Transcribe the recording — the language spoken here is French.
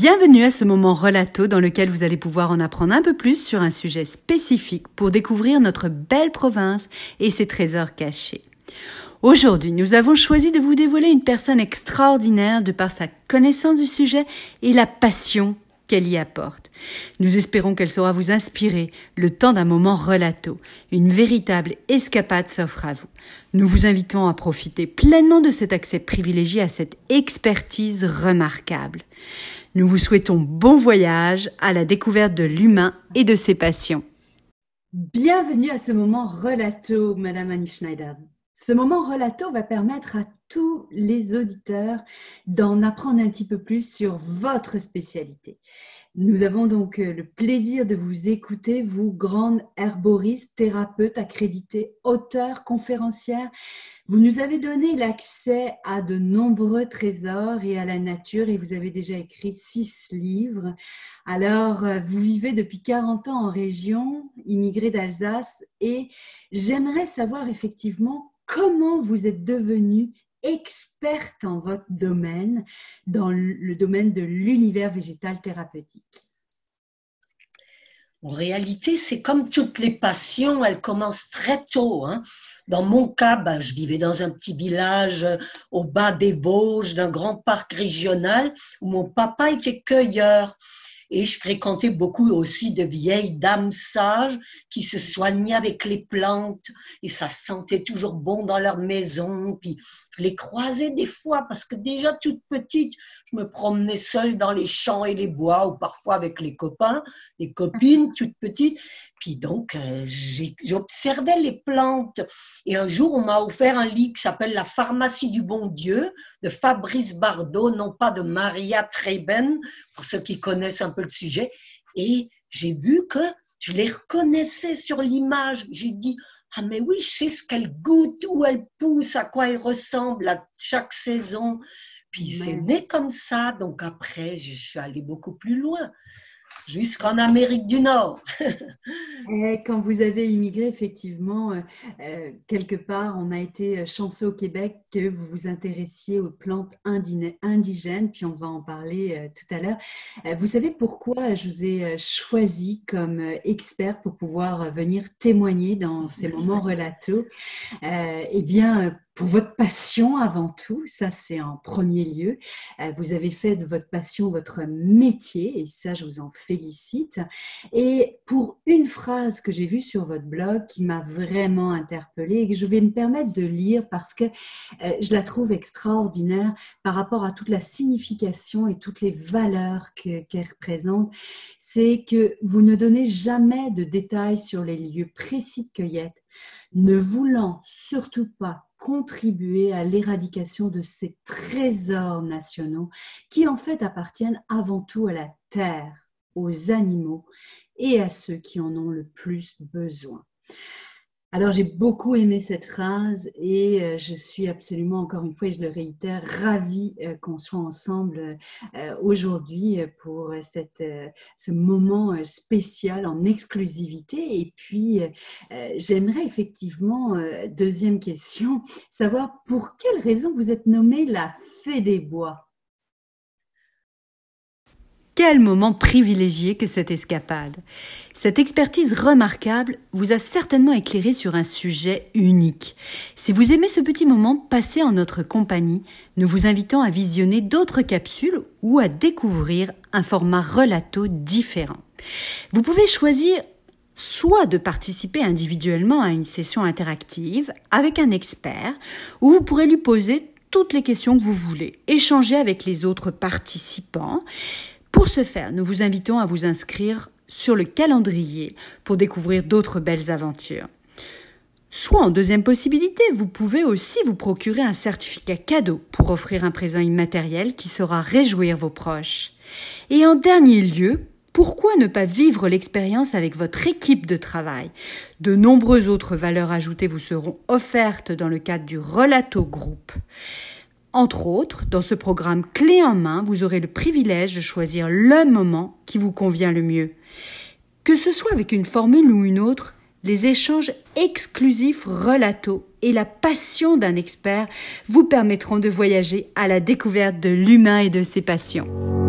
Bienvenue à ce moment relato dans lequel vous allez pouvoir en apprendre un peu plus sur un sujet spécifique pour découvrir notre belle province et ses trésors cachés. Aujourd'hui, nous avons choisi de vous dévoiler une personne extraordinaire de par sa connaissance du sujet et la passion qu'elle y apporte. Nous espérons qu'elle saura vous inspirer le temps d'un moment relato. Une véritable escapade s'offre à vous. Nous vous invitons à profiter pleinement de cet accès privilégié à cette expertise remarquable. Nous vous souhaitons bon voyage à la découverte de l'humain et de ses passions. Bienvenue à ce moment relato, Madame Annie Schneider. Ce moment relato va permettre à tous les auditeurs d'en apprendre un petit peu plus sur votre spécialité. Nous avons donc le plaisir de vous écouter, vous, grande herboriste, thérapeute accréditée, auteure, conférencière. Vous nous avez donné l'accès à de nombreux trésors et à la nature et vous avez déjà écrit 6 livres. Alors, vous vivez depuis 40 ans en région, immigré d'Alsace, et j'aimerais savoir effectivement comment vous êtes devenue experte en votre domaine, dans le domaine de l'univers végétal thérapeutique. En réalité, c'est comme toutes les passions, elles commencent très tôt. Dans mon cas, je vivais dans un petit village au bas des Vosges, d'un grand parc régional, où mon papa était cueilleur. Et je fréquentais beaucoup aussi de vieilles dames sages qui se soignaient avec les plantes et ça sentait toujours bon dans leur maison. Puis je les croisais des fois parce que déjà toute petite, je me promenais seule dans les champs et les bois ou parfois avec les copains, les copines toutes petites. Puis donc, j'observais les plantes. Et un jour, on m'a offert un livre qui s'appelle « La pharmacie du bon Dieu » de Fabrice Bardot, non pas de Maria Treben, pour ceux qui connaissent un peu le sujet. Et j'ai vu que je les reconnaissais sur l'image. J'ai dit « Ah mais oui, je sais ce qu'elle goûte, où elle pousse, à quoi elle ressemble à chaque saison. » Puis c'est né comme ça. Donc après, je suis allée beaucoup plus loin. Jusqu'en Amérique du Nord. Quand vous avez immigré, effectivement, quelque part, on a été chanceux au Québec que vous vous intéressiez aux plantes indigènes, puis on va en parler tout à l'heure. Vous savez pourquoi je vous ai choisi comme expert pour pouvoir venir témoigner dans ces moments relatos? Eh bien, pour votre passion avant tout, ça c'est en premier lieu. Vous avez fait de votre passion votre métier et ça je vous en félicite. Et pour une phrase que j'ai vue sur votre blog qui m'a vraiment interpellée et que je vais me permettre de lire parce que je la trouve extraordinaire par rapport à toute la signification et toutes les valeurs qu'elle représente, c'est que vous ne donnez jamais de détails sur les lieux précis de cueillette, ne voulant surtout pas contribuer à l'éradication de ces trésors nationaux qui en fait appartiennent avant tout à la terre, aux animaux et à ceux qui en ont le plus besoin. Alors j'ai beaucoup aimé cette phrase et je suis absolument, encore une fois, et je le réitère, ravie qu'on soit ensemble aujourd'hui pour ce moment spécial en exclusivité. Et puis j'aimerais effectivement, deuxième question, savoir pour quelle raison vous êtes nommée la Fée des Bois. Quel moment privilégié que cette escapade. Cette expertise remarquable vous a certainement éclairé sur un sujet unique. Si vous aimez ce petit moment passé en notre compagnie, nous vous invitons à visionner d'autres capsules ou à découvrir un format relato différent. Vous pouvez choisir soit de participer individuellement à une session interactive avec un expert, ou vous pourrez lui poser toutes les questions que vous voulez, échanger avec les autres participants. Pour ce faire, nous vous invitons à vous inscrire sur le calendrier pour découvrir d'autres belles aventures. Soit en deuxième possibilité, vous pouvez aussi vous procurer un certificat cadeau pour offrir un présent immatériel qui saura réjouir vos proches. Et en dernier lieu, pourquoi ne pas vivre l'expérience avec votre équipe de travail? De nombreuses autres valeurs ajoutées vous seront offertes dans le cadre du Relato Group. Entre autres, dans ce programme clé en main, vous aurez le privilège de choisir le moment qui vous convient le mieux. Que ce soit avec une formule ou une autre, les échanges exclusifs relato et la passion d'un expert vous permettront de voyager à la découverte de l'humain et de ses passions.